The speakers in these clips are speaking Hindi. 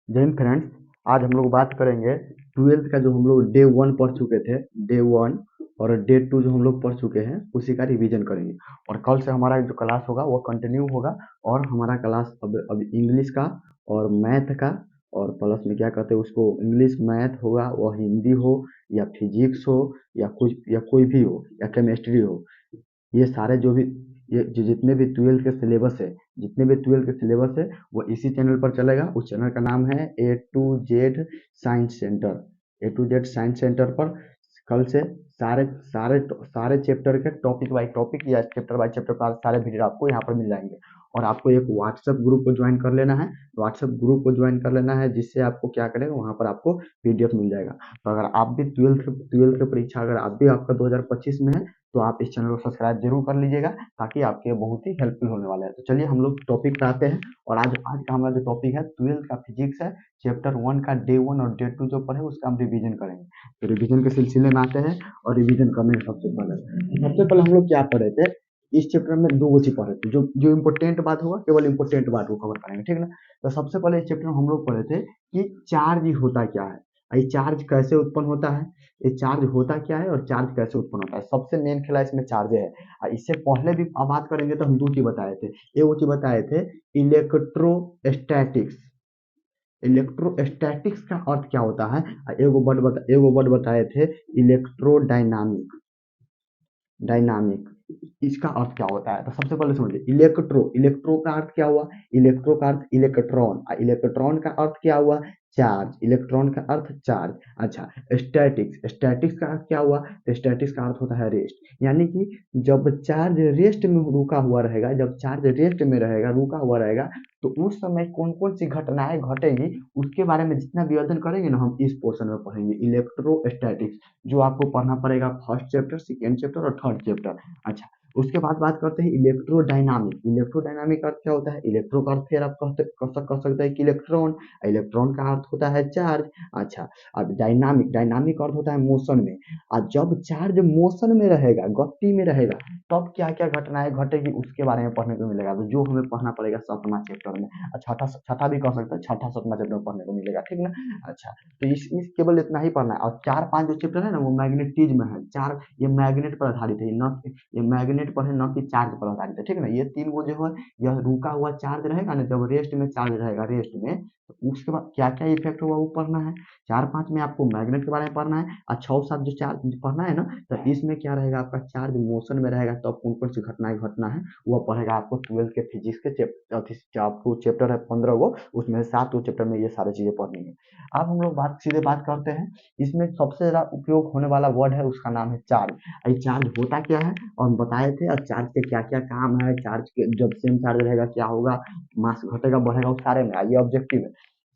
जय हिंद फ्रेंड्स। आज हम लोग बात करेंगे ट्वेल्थ का जो हम लोग डे वन पढ़ चुके थे। डे वन और डे टू जो हम लोग पढ़ चुके हैं उसी का रिवीजन करेंगे। और कल से हमारा जो क्लास होगा वो कंटिन्यू होगा। और हमारा क्लास अब इंग्लिश का और मैथ का, और प्लस में क्या कहते हैं उसको, इंग्लिश मैथ होगा, वह हिंदी हो या फिजिक्स हो या कुछ या कोई भी हो या केमिस्ट्री हो। ये सारे जो भी ये जितने भी ट्वेल्थ के सिलेबस है, जितने भी ट्वेल्थ के सिलेबस है वो इसी चैनल पर चलेगा। उस चैनल का नाम है A to Z science centre. A to Z science centre पर कल से सारे सारे सारे चैप्टर के टॉपिक बाय टॉपिक या चैप्टर बाय चैप्टर का सारे वीडियो आपको यहाँ पर मिल जाएंगे। और आपको एक व्हाट्सएप ग्रुप को ज्वाइन कर लेना है। व्हाट्सएप ग्रुप को ज्वाइन कर लेना है, जिससे आपको क्या करेगा, वहाँ पर आपको पीडीएफ मिल जाएगा। तो अगर आप भी ट्वेल्थ की परीक्षा, अगर आप भी आपका 2025 में है, तो आप इस चैनल को सब्सक्राइब जरूर कर लीजिएगा, ताकि आपके बहुत ही हेल्पफुल होने वाला है। तो चलिए हम लोग टॉपिक पे आते हैं। और आज आज का हमारा जो टॉपिक है ट्वेल्थ का फिजिक्स है। चैप्टर वन का डे वन और डे टू जो पढ़े उसका हम रिवीजन करेंगे। तो रिवीजन के सिलसिले में आते हैं और रिवीजन करने के सबसे पहले हम लोग क्या पढ़े थे। इस चैप्टर में दो चीज पढ़े थे, जो जो इम्पोर्टेंट बात होगा केवल इम्पोर्टेंट बात को कवर करेंगे, ठीक है ना। तो सबसे पहले इस चैप्टर में हम लोग पढ़े थे कि चार्ज होता क्या है, ये चार्ज कैसे उत्पन्न होता है, ये चार्ज होता क्या है और चार्ज कैसे उत्पन्न होता है। सबसे मेन खेला इसमें चार्ज है। और इससे पहले भी अब बात करेंगे तो हम दो चीज बताए थे। वो चीज बताए थे इलेक्ट्रोस्टैटिक्स। इलेक्ट्रोस्टैटिक्स का अर्थ क्या होता है, एगो वर्ड बताए थे इलेक्ट्रोडायनामिक। डायनामिक, इसका अर्थ क्या होता है। तो सबसे पहले समझिए, इलेक्ट्रो का अर्थ क्या हुआ, इलेक्ट्रो का अर्थ इलेक्ट्रॉन, और इलेक्ट्रॉन का अर्थ क्या हुआ, चार्ज। इलेक्ट्रॉन का अर्थ चार्ज। अच्छा, स्टैटिक्स का अर्थ क्या हुआ, तो स्टैटिक्स का अर्थ होता है रेस्ट। यानी कि जब चार्ज रेस्ट में रुका हुआ रहेगा, जब चार्ज रेस्ट में रहेगा, रुका हुआ रहेगा, तो उस समय कौन कौन सी घटनाएं घटेगी उसके बारे में जितना भी अध्ययन करेंगे ना, हम इस पोर्शन में पढ़ेंगे इलेक्ट्रोस्टैटिक्स, जो आपको पढ़ना पड़ेगा फर्स्ट चैप्टर, सेकेंड चैप्टर और थर्ड चैप्टर। अच्छा, उसके बाद बात करते हैं इलेक्ट्रोडायनामिक। इलेक्ट्रोडायनामिक अर्थ क्या होता है, इलेक्ट्रो का अर्थ फिर आप कह सकते हैं कि इलेक्ट्रॉन, इलेक्ट्रॉन का अर्थ होता है चार्ज। अच्छा, अब डायनामिक अर्थ होता है मोशन में। और जब चार्ज मोशन में रहेगा, गति में रहेगा, तब क्या क्या घटनाएं घटेगी उसके बारे में पढ़ने को मिलेगा। तो जो हमें पढ़ना पड़ेगा सातवां चैप्टर में, छठा छठा भी कह सकते हैं, छठा सातवां चैप्टर में पढ़ने को मिलेगा, ठीक ना। अच्छा, तो इस केवल इतना ही पढ़ना है। और चार पांच जो चैप्टर है ना वो मैग्नेटिज्म है। चार ये मैग्नेट पर आधारित है, न ये मैग्नेट पर है, न कि चार्ज पर आधारित है, ठीक है ना। ये तीन वो जो है, यह रुका हुआ चार्ज रहेगा ना, जब रेस्ट में चार्ज रहेगा, रेस्ट में, तो उसके बाद क्या क्या इफेक्ट हुआ वो पढ़ना है। चार पांच में आपको मैग्नेट के बारे में पढ़ना है, और छह सात जो चार्ज पढ़ना है ना, तो इसमें क्या रहेगा, आपका चार्ज मोशन में रहेगा तब कौन कौन सी घटनाएं घटना है वो पढ़ेगा आपको। ट्वेल्थ के फिजिक्स के आपको चैप्टर है 15 गो, उसमें से 7 चैप्टर में ये सारी चीजें पढ़नी है। अब हम लोग सीधे बात करते हैं। इसमें सबसे ज्यादा उपयोग होने वाला वर्ड है, उसका नाम है चार्ज। ये चार्ज होता क्या है और हम बताए थे, और चार्ज के क्या क्या काम है, चार्ज के जब सेम चार्ज रहेगा क्या होगा, मास घटेगा बढ़ेगा, उस सारे में आइए ऑब्जेक्टिव है।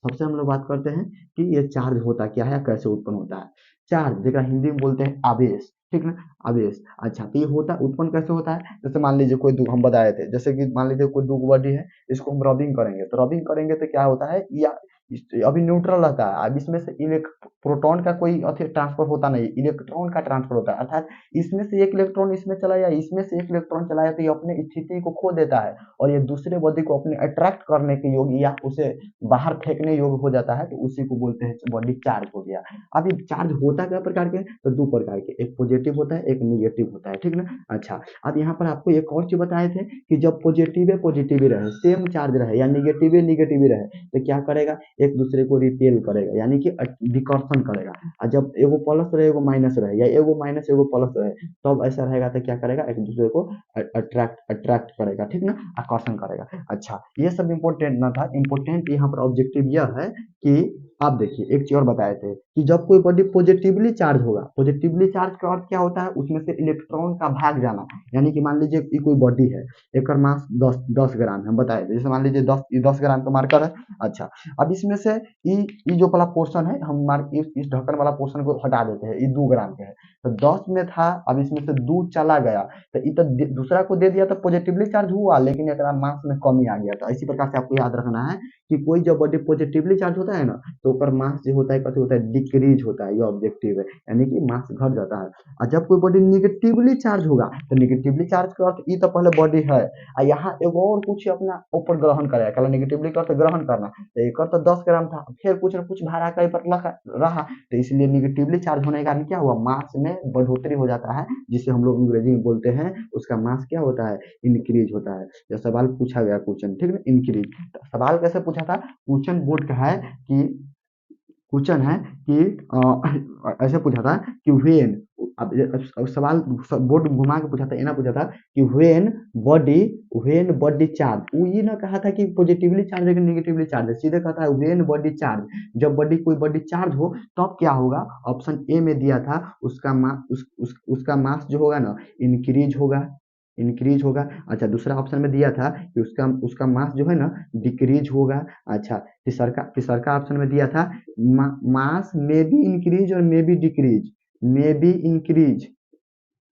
सबसे हम लोग बात करते हैं कि ये चार्ज होता क्या है, कैसे उत्पन्न होता है। चार्ज जेका हिंदी में बोलते हैं आवेश, ठीक ना, आवेश। अच्छा, तो ये होता उत्पन्न कैसे होता है, जैसे मान लीजिए कोई हम बताए थे, जैसे कि मान लीजिए कोई दो बॉडी है, इसको हम रबिंग करेंगे, तो रबिंग करेंगे तो क्या होता है, या अभी न्यूट्रल रहता है। अब इसमें से प्रोटॉन का कोई ट्रांसफर होता नहीं, इलेक्ट्रॉन का ट्रांसफर होता है। अर्थात इसमें से एक इलेक्ट्रॉन इसमें चला या इसमें से एक इलेक्ट्रॉन चला, तो ये अपने स्थिति को खो देता है और ये दूसरे बॉडी को अपने अट्रैक्ट करने के योग्य या उसे बाहर फेंकने योग्य हो जाता है, तो उसी को बोलते हैं बॉडी चार्ज हो गया। अब ये चार्ज होता क्या प्रकार के, तो दो प्रकार के, एक पॉजिटिव होता है, एक निगेटिव होता है, ठीक ना। अच्छा, अब यहाँ पर आपको एक और चीज बताए थे कि जब पॉजिटिव ही रहे, सेम चार्ज रहे, या निगेटिव ही रहे, तो क्या करेगा, एक दूसरे को रिपेल करेगा, यानी कि विकर्षण करेगा। और जब एगो प्लस रहे एगो माइनस रहे, या एगो माइनस एगो प्लस रहे, तब ऐसा रहेगा तो क्या करेगा, एक दूसरे को अट्रैक्ट करेगा, ठीक ना, आकर्षण करेगा। अच्छा, ये सब इंपॉर्टेंट ना था, इंपॉर्टेंट यहाँ पर ऑब्जेक्टिव यह है कि आप देखिए एक चीज और बताए थे कि जब कोई बॉडी पॉजिटिवली चार्ज होगा, पॉजिटिवली चार्ज का अर्थ क्या होता है, उसमें से इलेक्ट्रॉन का भाग जाना। यानी कि मान लीजिए कि कोई बॉडी है, एक मास 10 ग्राम है, हम बताए थे, जैसे मान लीजिए 10 ग्राम का मार्कर है। अच्छा, अब इसमें से ई जो वाला पोर्शन है, हम इस ढक्कन वाला पोर्शन को हटा देते हैं, ये 2 ग्राम के है, तो 10 में था, अब इसमें से 2 चला गया, तो ये तो दूसरा को दे दिया तो पॉजिटिवली चार्ज हुआ, लेकिन एक मास में कमी आ गया। तो इसी प्रकार से आपको याद रखना है कि कोई जब बॉडी पॉजिटिवली चार्ज होता है ना तो ओकर मास जो होता है कथी होता है डिक्रीज होता है, ये ऑब्जेक्टिव है, यानी कि मास घट जाता है। और जब कोई बॉडी निगेटिवली चार्ज होगा तो निगेटिवली चार्ज का अर्थ ई तो पहले बॉडी है आ यहाँ एगो और कुछ अपना ऊपर ग्रहण करेगा, कहला निगेटिवली का अर्थ ग्रहण करना, तो एक तो 10 ग्राम था, फिर कुछ ना कुछ भाड़ा कहीं पर रहा, तो इसलिए निगेटिवली चार्ज होने के कारण क्या हुआ, मास में बढ़ोतरी हो जाता है, जिसे हम लोग अंग्रेजी में बोलते हैं उसका मास क्या होता है, इंक्रीज होता है। यह सवाल पूछा गया क्वेश्चन, ठीक है, इंक्रीज। सवाल कैसे पूछा था, क्वेश्चन बोर्ड का है कि क्वेश्चन है कि ऐसे पूछा था कि व्हेन, अब सवाल बोर्ड घुमा के पूछा था, ना पूछा था कि बॉडी व्हेन बॉडी चार्ज, वो ये ना कहा था कि पॉजिटिवली चार्ज है कि निगेटिवली चार्ज है, सीधे कहता है व्हेन बॉडी चार्ज, जब बॉडी कोई बॉडी चार्ज हो तब क्या होगा। ऑप्शन ए में दिया था उसका मास उसका मास जो होगा ना इंक्रीज होगा, इंक्रीज होगा। अच्छा, दूसरा ऑप्शन में दिया था कि उसका उसका मास जो है ना डिक्रीज होगा। अच्छा, तीसरा ऑप्शन में दिया था मास में बी इंक्रीज और may be decrease, may be increase,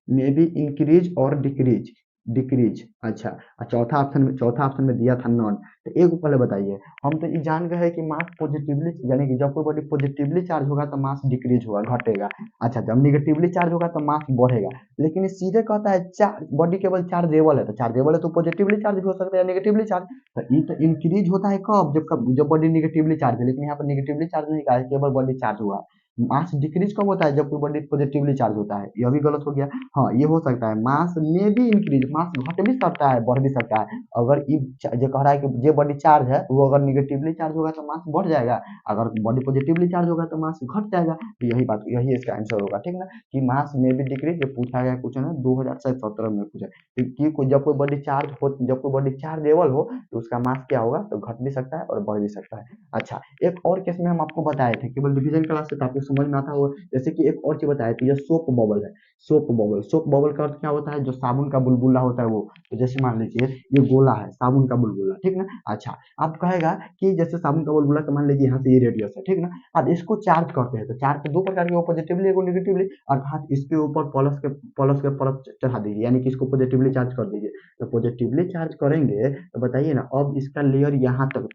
may be increase और डिक्रीज, डिक्रीज। अच्छा, चौथा ऑप्शन में दिया था नॉन। तो एक पहले बताइए, हम तो ये जान गए हैं कि मास पॉजिटिवली यानी कि जब कोई बॉडी पॉजिटिवली चार्ज होगा तो मास डिक्रीज होगा, घटेगा। अच्छा, जब निगेटिवली चार्ज होगा तो मास बढ़ेगा। लेकिन ये सीधे कहता है चार बॉडी केवल चार्जेबल है, तो चार्जेबल है तो पॉजिटिवली चार्ज भी हो सकता है या निगेटिवली चार्ज। तो ये तो इंक्रीज होता है कब, जब बॉडी निगेटिवली चार्ज है, लेकिन यहाँ पर निगेटिवली चार्ज नहीं कहा है, केवल बॉडी चार्ज हुआ। मास डिक्रीज कब होता है, जब कोई बॉडी पॉजिटिवली चार्ज होता है, यह भी गलत हो गया। हाँ, ये हो सकता है मास में भी इंक्रीज, मास घट भी सकता है बढ़ भी सकता है। अगर जो कह रहा है कि जो बॉडी चार्ज है वो अगर निगेटिवली चार्ज होगा तो मास बढ़ जाएगा, अगर बॉडी पॉजिटिवली चार्ज होगा तो मास घट जाएगा। तो यही बात, यही इसका आंसर होगा, ठीक ना, कि मास में भी डिक्रीज। ये पूछा गया क्वेश्चन है 2017 में पूछा, कि जब कोई बॉडी चार्ज हो, जब कोई बॉडी चार्जेबल हो तो उसका मास क्या होगा, तो घट भी सकता है और बढ़ भी सकता है। अच्छा, एक और केस में हम आपको बताए थे, केवल डिवीजन क्लास से आपको समझ में आता हो, जैसे कि एक और चीज बताए थे, ये सोप बबल है। सोप बबल का अर्थ क्या होता है, जो साबुन का बुलबुला होता है वो। तो जैसे मान लीजिए ये गोला है साबुन का बुलबुला, ठीक ना। अच्छा, आप कहेगा कि जैसे साबुन का बुलबुला का मान लीजिए यहाँ से ये रेडियस है, ठीक ना। अब इसको चार्ज करते हैं तो चार्ज तो दो प्रकार के, पॉजिटिवली एगो निगेटिवली, अर्थात इसके ऊपर प्लस के परत चढ़ा दीजिए, यानी कि इसको पॉजिटिवली चार्ज कर दीजिए। तो पॉजिटिवली चार्ज करेंगे तो बताइए ना, अब इसका लेयर यहाँ तक,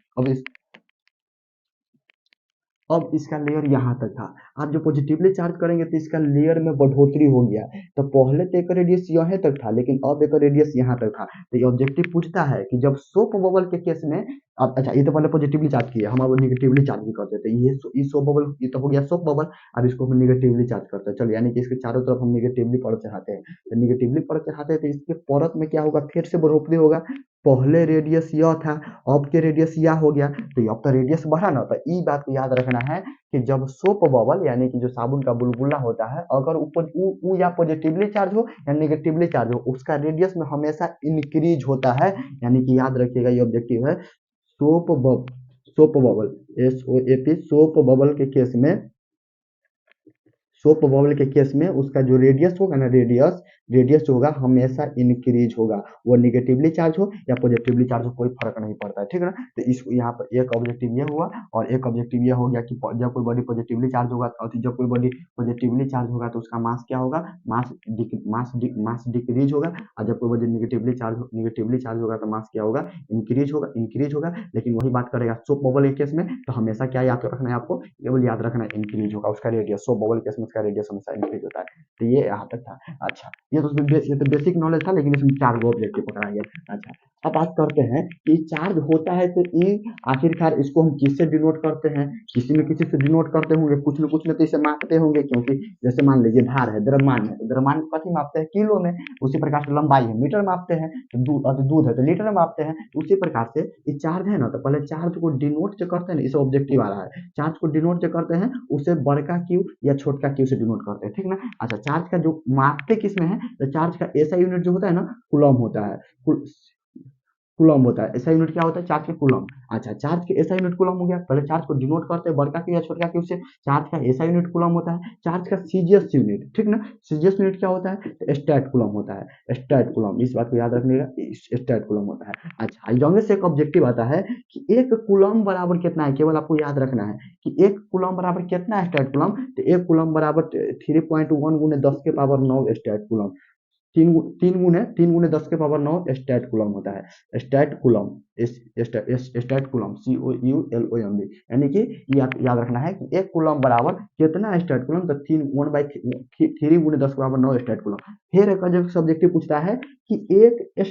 अब इसका लेयर यहाँ तक था। आप जो पॉजिटिवली चार्ज करेंगे तो इसका लेयर में बढ़ोतरी हो गया। तो पहले तो एक रेडियस यहाँ तक था, लेकिन अब एक रेडियस यहाँ तक था। तो ये ऑब्जेक्टिव पूछता है कि जब सोप बबल के केस में, अब अच्छा ये तो पहले पॉजिटिवली चार्ज किया, हम अब निगेटिवली चार्ज भी कर देते हैं। ये सोप बबल, ये तो हो गया सोप बबल। अब इसको हम निगेटिवली चार्ज करते हैं, चलो, यानी कि इसके चारों तरफ हम निगेटिवली परत चढ़ाते हैं। तो निगेटिवली परत चढ़ाते हैं तो इसके परत में क्या होगा, फिर से बढ़ोतरी होगा। पहले रेडियस यह था, अब के रेडियस यह हो गया, तो अब तो रेडियस बढ़ा ना। तो ये बात को याद रखना है कि जब सोप बबल यानी कि जो साबुन का बुलबुला होता है, अगर ऊपर ऊ या पॉजिटिवली चार्ज हो या नेगेटिवली चार्ज हो, उसका रेडियस में हमेशा इंक्रीज होता है। यानी कि याद रखिएगा, ये ऑब्जेक्टिव है। सोप बब soap bubble, SOAP, soap bubble के केस में, सोप बबल के केस में उसका जो रेडियस होगा ना, रेडियस होगा हमेशा इंक्रीज होगा, वो निगेटिवली चार्ज हो या पॉजिटिवली चार्ज हो, कोई फर्क नहीं पड़ता है, ठीक है ना। तो इस यहाँ पर एक ऑब्जेक्टिव ये हुआ, और एक ऑब्जेक्टिव ये हो गया कि जब कोई बॉडी पॉजिटिवली चार्ज होगा, और जब कोई बॉडी पॉजिटिवली चार्ज होगा तो उसका मास क्या होगा, मास डिक्रीज होगा। और जब कोई बॉडी निगेटिवली चार्ज होगा तो मास क्या होगा, इंक्रीज होगा। लेकिन वही बात करेगा सोप बबल के केस में, तो हमेशा क्या याद रखना है आपको, केवल याद रखना है इंक्रीज होगा उसका रेडियस, सोप बबल केस में उसका रेडियस हमेशा इंक्रीज होता है। तो ये यहाँ तक था। अच्छा, ये तो बेसिक नॉलेज था, लेकिन इसमें 4 गो ऑब्जेक्टिव पकड़ा गया। अच्छा, अब बात करते हैं कि चार्ज होता है तो ये आखिरकार इसको हम किससे डिनोट करते हैं, किसी से डिनोट करते होंगे, कुछ न तो इसे मापते होंगे, क्योंकि जैसे मान लीजिए भार है, द्रव्यमान है, तो द्रव्यमान को कथी मापते हैं, किलो में। उसी प्रकार से लंबाई है, मीटर मापते हैं। तो दूध है तो लीटर में मापते हैं। उसी प्रकार से ये चार्ज है ना, तो पहले चार्ज को डिनोट जो करते हैं ना, इसे ऑब्जेक्टिव आ रहा है, चार्ज को डिनोट जो करते हैं उसे बड़का क्यू या छोटका क्यू से डिनोट करते हैं, ठीक ना। अच्छा, चार्ज का जो मापते किस में है, तो चार्ज का ऐसा यूनिट जो होता है ना, कूलम होता है। कूलम होता है, ऐसा यूनिट क्या होता है, चार्ज के कूलम। अच्छा, चार्ज के ऐसा यूनिट कूलम हो गया, पहले चार्ज को डिनोट करते हैं बड़का क्यू या छोटका क्यू से। चार्ज का ऐसा यूनिट कूलम होता है, चार्ज का सीजीएस यूनिट, ठीक ना। सीजीएस यूनिट क्या होता है, तो स्टैट कूलम होता है, स्टैट कूलम, इस बात को याद रखिएगा, स्टैट कूलम होता है। अच्छा, जॉन्गे से एक ऑब्जेक्टिव आता है कि एक कूलम बराबर कितना है, केवल आपको याद रखना है कि एक कूलम बराबर कितना है स्टैट कूलम, तो एक कूलम बराबर 3.1 × 10⁻⁹ स्टैट कूलम। तीन गुने 10 के पावर 9 स्टैट कूलम होता है। Statcoulomb, statcoulomb, COULOMB, यानी कि ये आप याद रखना है कि एक कूलम बराबर कितना स्टैट कूलम, तो 3 गुने 10 के पावर 9 स्टैट कूलम। फिर एक जो सब्जेक्टिव पूछता है कि एक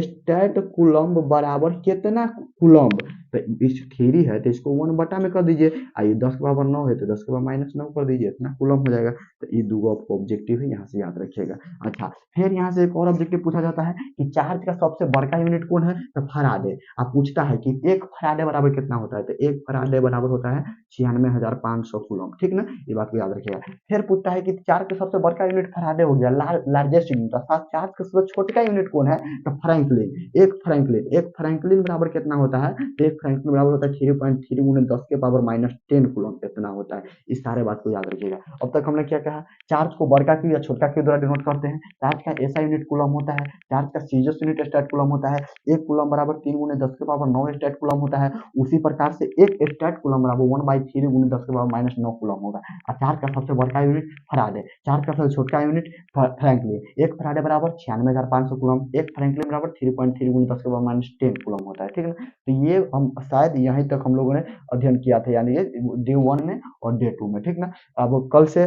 स्टैट कूलम्ब बराबर कितना कूलम्ब, तो इस थ्री है तो इसको 1 बटा में कर दीजिए, आइए 10 के पावर 9 है तो 10 के पावर -9 कर दीजिए, इतना कूलम्ब हो जाएगा। तो ये दो आपको ऑब्जेक्टिव है, यहाँ से याद रखिएगा। अच्छा, फिर यहाँ से एक और ऑब्जेक्टिव पूछा जाता है कि चार्ज का सबसे बड़का यूनिट कौन है, तो फराडे। आप पूछता है कि एक फराडे बराबर कितना होता है, तो एक फराडे बराबर होता है 96,500 कूलम्ब, ठीक ना, ये बात को याद रखिएगा। फिर पूछता है कि चार्ज का सबसे बड़का यूनिट फराडे हो गया, लार्जेस्ट यूनिट। चार्ज का सबसे छोटा यूनिट कौन है, तो फ्रैंकलिन। एक फ्रैंकलिन बराबर कितना होता है, तो एक फ्रैंकलिन बराबर होता है 3.3 गुने 10 के पावर -10 कूलम, इतना होता है। इस सारे बात को याद रखिएगा। अब तक हमने क्या कहा, चार्ज को बड़का क्यू या छोटका क्यू द्वारा डिनोट करते हैं। चार्ज का ऐसा यूनिट कूलम होता है, चार्ज का सीजस यूनिट स्टैट कूलम होता है। एक कूलम बराबर 3 गुने 10 के पावर 9 स्टैट कूलम होता है। उसी प्रकार से एक स्टैट कूलम बराबर 1/3 गुने 10 के पावर -9 कूलम होगा। और चार्ज का सबसे बड़का यूनिट फराडे, चार्ज का सबसे छोटका यूनिट फ्रैंकलिन। एक फराडे बराबर 96,500 कूलम, एक फ्रैंकलिन बराबर 3.3 गुने 10 के पावर -10 कूलम होता है, ठीक है ना। तो ये हम शायद यहीं तक हम लोगों ने अध्ययन किया था, यानी ये डे 1 में और डे 2 में, ठीक ना। अब कल से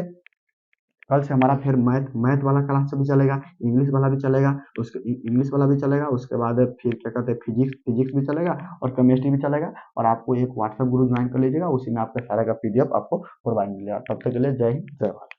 हमारा फिर मैथ वाला क्लास भी चलेगा, इंग्लिश वाला भी चलेगा, इंग्लिश वाला भी चलेगा, उसके बाद फिर क्या कहते हैं, फिजिक्स भी चलेगा और केमिस्ट्री भी चलेगा। और आपको एक व्हाट्सएप ग्रुप ज्वाइन कर लीजिएगा, उसी में आपका सारा का PDF आपको प्रोवाइड मिलेगा। तब तक के लिए जय हिंद, जय भारत।